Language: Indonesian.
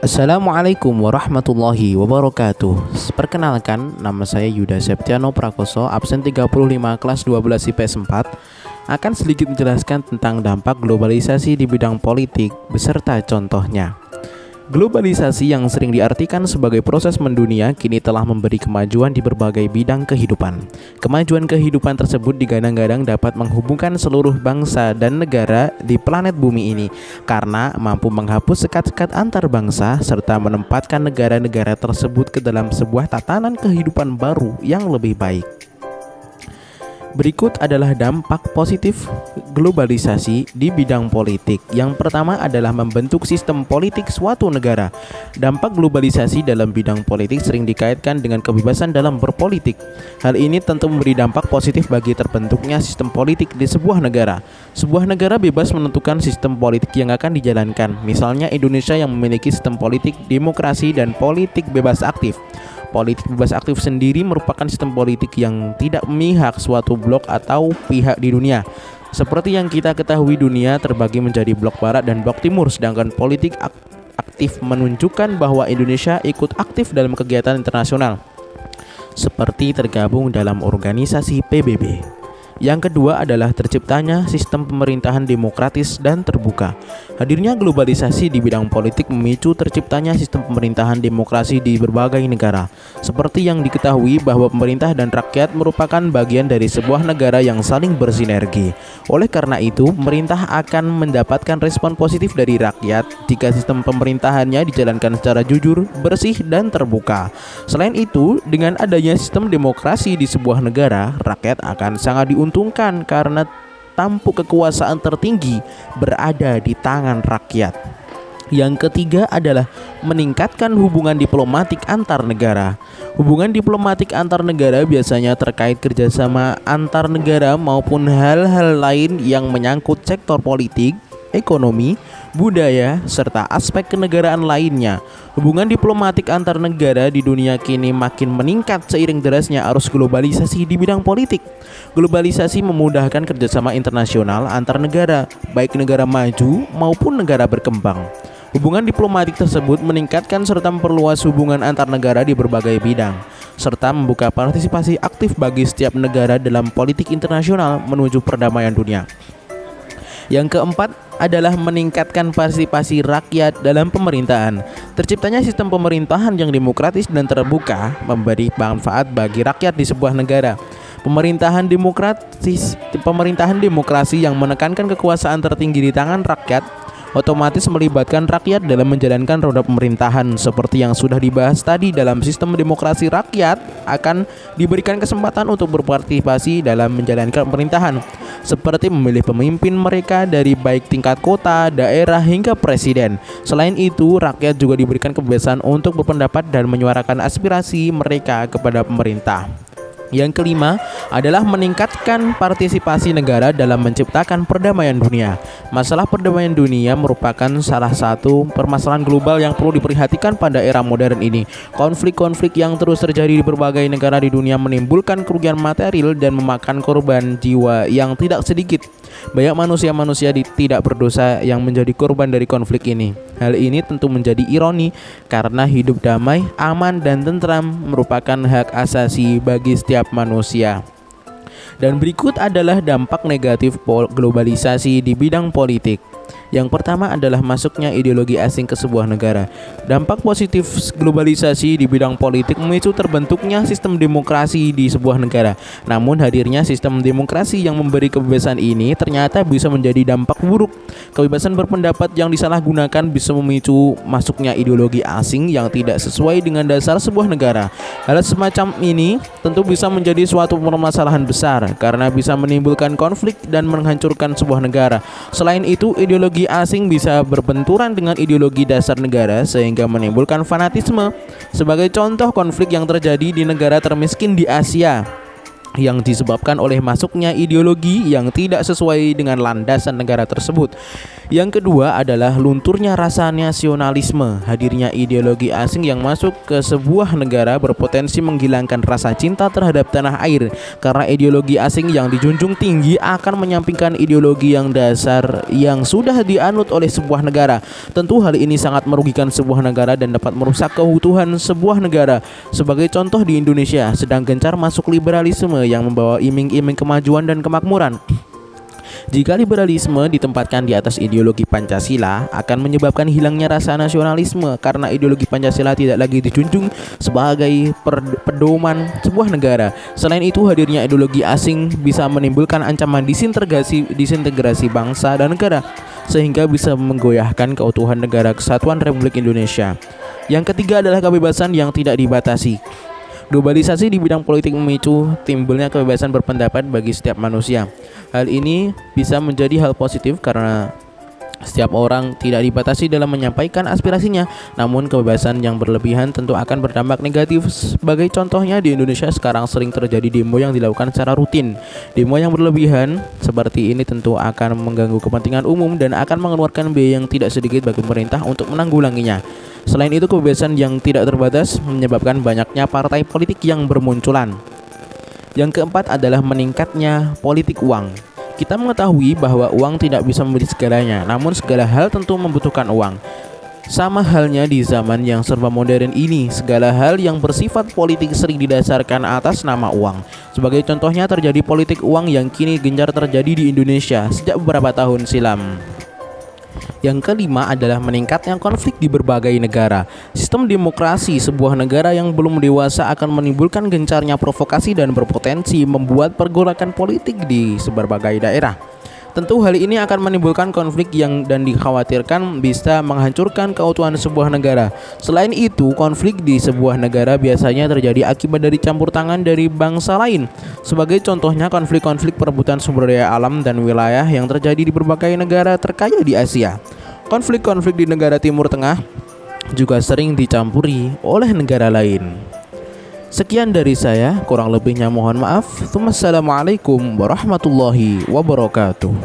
Assalamualaikum warahmatullahi wabarakatuh. Perkenalkan, nama saya Yuda Septiano Prakoso, absen 35 kelas 12 IPS 4. Akan sedikit menjelaskan tentang dampak globalisasi di bidang politik beserta contohnya. Globalisasi yang sering diartikan sebagai proses mendunia kini telah memberi kemajuan di berbagai bidang kehidupan. Kemajuan kehidupan tersebut digadang-gadang dapat menghubungkan seluruh bangsa dan negara di planet bumi ini karena mampu menghapus sekat-sekat antar bangsa serta menempatkan negara-negara tersebut ke dalam sebuah tatanan kehidupan baru yang lebih baik. Berikut adalah dampak positif globalisasi di bidang politik. Yang pertama adalah membentuk sistem politik suatu negara. Dampak globalisasi dalam bidang politik sering dikaitkan dengan kebebasan dalam berpolitik. Hal ini tentu memberi dampak positif bagi terbentuknya sistem politik di sebuah negara. Sebuah negara bebas menentukan sistem politik yang akan dijalankan. Misalnya Indonesia yang memiliki sistem politik demokrasi dan politik bebas aktif. Politik bebas aktif sendiri merupakan sistem politik yang tidak memihak suatu blok atau pihak di dunia. Seperti yang kita ketahui, dunia terbagi menjadi blok barat dan blok timur, sedangkan politik aktif menunjukkan bahwa Indonesia ikut aktif dalam kegiatan internasional, seperti tergabung dalam organisasi PBB. Yang kedua adalah terciptanya sistem pemerintahan demokratis dan terbuka. Hadirnya globalisasi di bidang politik memicu terciptanya sistem pemerintahan demokrasi di berbagai negara. Seperti yang diketahui bahwa pemerintah dan rakyat merupakan bagian dari sebuah negara yang saling bersinergi. Oleh karena itu, pemerintah akan mendapatkan respon positif dari rakyat jika sistem pemerintahannya dijalankan secara jujur, bersih, dan terbuka. Selain itu, dengan adanya sistem demokrasi di sebuah negara, rakyat akan sangat diuntungkan karena tampuk kekuasaan tertinggi berada di tangan rakyat. Yang ketiga adalah meningkatkan hubungan diplomatik antar negara. Hubungan diplomatik antar negara biasanya terkait kerjasama antar negara maupun hal-hal lain yang menyangkut sektor politik, ekonomi, budaya, serta aspek kenegaraan lainnya. Hubungan diplomatik antar negara di dunia kini makin meningkat seiring derasnya arus globalisasi di bidang politik. Globalisasi memudahkan kerjasama internasional antar negara, baik negara maju maupun negara berkembang. Hubungan diplomatik tersebut meningkatkan serta memperluas hubungan antar negara di berbagai bidang, serta membuka partisipasi aktif bagi setiap negara dalam politik internasional menuju perdamaian dunia. Yang keempat adalah meningkatkan partisipasi rakyat dalam pemerintahan. Terciptanya sistem pemerintahan yang demokratis dan terbuka memberi manfaat bagi rakyat di sebuah negara. Pemerintahan demokrasi yang menekankan kekuasaan tertinggi di tangan rakyat otomatis melibatkan rakyat dalam menjalankan roda pemerintahan. Seperti yang sudah dibahas tadi, dalam sistem demokrasi rakyat akan diberikan kesempatan untuk berpartisipasi dalam menjalankan pemerintahan, seperti memilih pemimpin mereka dari baik tingkat kota, daerah, hingga presiden. Selain itu, rakyat juga diberikan kebebasan untuk berpendapat dan menyuarakan aspirasi mereka kepada pemerintah. Yang kelima adalah meningkatkan partisipasi negara dalam menciptakan perdamaian dunia. Masalah perdamaian dunia merupakan salah satu permasalahan global yang perlu diperhatikan pada era modern ini. Konflik-konflik yang terus terjadi di berbagai negara di dunia menimbulkan kerugian material dan memakan korban jiwa yang tidak sedikit. Banyak manusia-manusia tidak berdosa yang menjadi korban dari konflik ini. Hal ini tentu menjadi ironi karena hidup damai, aman, dan tentram merupakan hak asasi bagi setiap manusia. Dan berikut adalah dampak negatif globalisasi di bidang politik. Yang pertama adalah masuknya ideologi asing ke sebuah negara. Dampak positif globalisasi di bidang politik memicu terbentuknya sistem demokrasi di sebuah negara. Namun hadirnya sistem demokrasi yang memberi kebebasan ini ternyata bisa menjadi dampak buruk. Kebebasan berpendapat yang disalahgunakan bisa memicu masuknya ideologi asing yang tidak sesuai dengan dasar sebuah negara. Hal semacam ini tentu bisa menjadi suatu permasalahan besar karena bisa menimbulkan konflik dan menghancurkan sebuah negara. Selain itu, ideologi asing bisa berbenturan dengan ideologi dasar negara sehingga menimbulkan fanatisme. Sebagai contoh, konflik yang terjadi di negara termiskin di Asia yang disebabkan oleh masuknya ideologi yang tidak sesuai dengan landasan negara tersebut. Yang kedua adalah lunturnya rasa nasionalisme. Hadirnya ideologi asing yang masuk ke sebuah negara berpotensi menghilangkan rasa cinta terhadap tanah air, karena ideologi asing yang dijunjung tinggi akan menyampingkan ideologi yang dasar yang sudah dianut oleh sebuah negara. Tentu hal ini sangat merugikan sebuah negara dan dapat merusak keutuhan sebuah negara. Sebagai contoh, di Indonesia sedang gencar masuk liberalisme yang membawa iming-iming kemajuan dan kemakmuran. Jika liberalisme ditempatkan di atas ideologi Pancasila, akan menyebabkan hilangnya rasa nasionalisme karena ideologi Pancasila tidak lagi dijunjung sebagai pedoman sebuah negara. Selain itu, hadirnya ideologi asing bisa menimbulkan ancaman disintegrasi bangsa dan negara, sehingga bisa menggoyahkan keutuhan negara kesatuan Republik Indonesia. Yang ketiga adalah kebebasan yang tidak dibatasi. Globalisasi di bidang politik memicu timbulnya kebebasan berpendapat bagi setiap manusia. Hal ini bisa menjadi hal positif karena setiap orang tidak dibatasi dalam menyampaikan aspirasinya. Namun kebebasan yang berlebihan tentu akan berdampak negatif. Sebagai contohnya, di Indonesia sekarang sering terjadi demo yang dilakukan secara rutin. Demo yang berlebihan seperti ini tentu akan mengganggu kepentingan umum dan akan mengeluarkan biaya yang tidak sedikit bagi pemerintah untuk menanggulanginya. Selain itu, kebebasan yang tidak terbatas menyebabkan banyaknya partai politik yang bermunculan. Yang keempat adalah meningkatnya politik uang. Kita mengetahui bahwa uang tidak bisa membeli segalanya, namun segala hal tentu membutuhkan uang. Sama halnya di zaman yang serba modern ini, segala hal yang bersifat politik sering didasarkan atas nama uang. Sebagai contohnya, terjadi politik uang yang kini gencar terjadi di Indonesia sejak beberapa tahun silam. Yang kelima adalah meningkatnya konflik di berbagai negara. Sistem demokrasi sebuah negara yang belum dewasa akan menimbulkan gencarnya provokasi dan berpotensi membuat pergolakan politik di berbagai daerah. Tentu hal ini akan menimbulkan konflik dan dikhawatirkan bisa menghancurkan keutuhan sebuah negara. Selain itu, konflik di sebuah negara biasanya terjadi akibat dari campur tangan dari bangsa lain. Sebagai contohnya, konflik-konflik perebutan sumber daya alam dan wilayah yang terjadi di berbagai negara terkaya di Asia. Konflik-konflik di negara Timur Tengah juga sering dicampuri oleh negara lain. Sekian dari saya, kurang lebihnya mohon maaf. Wassalamualaikum warahmatullahi wabarakatuh.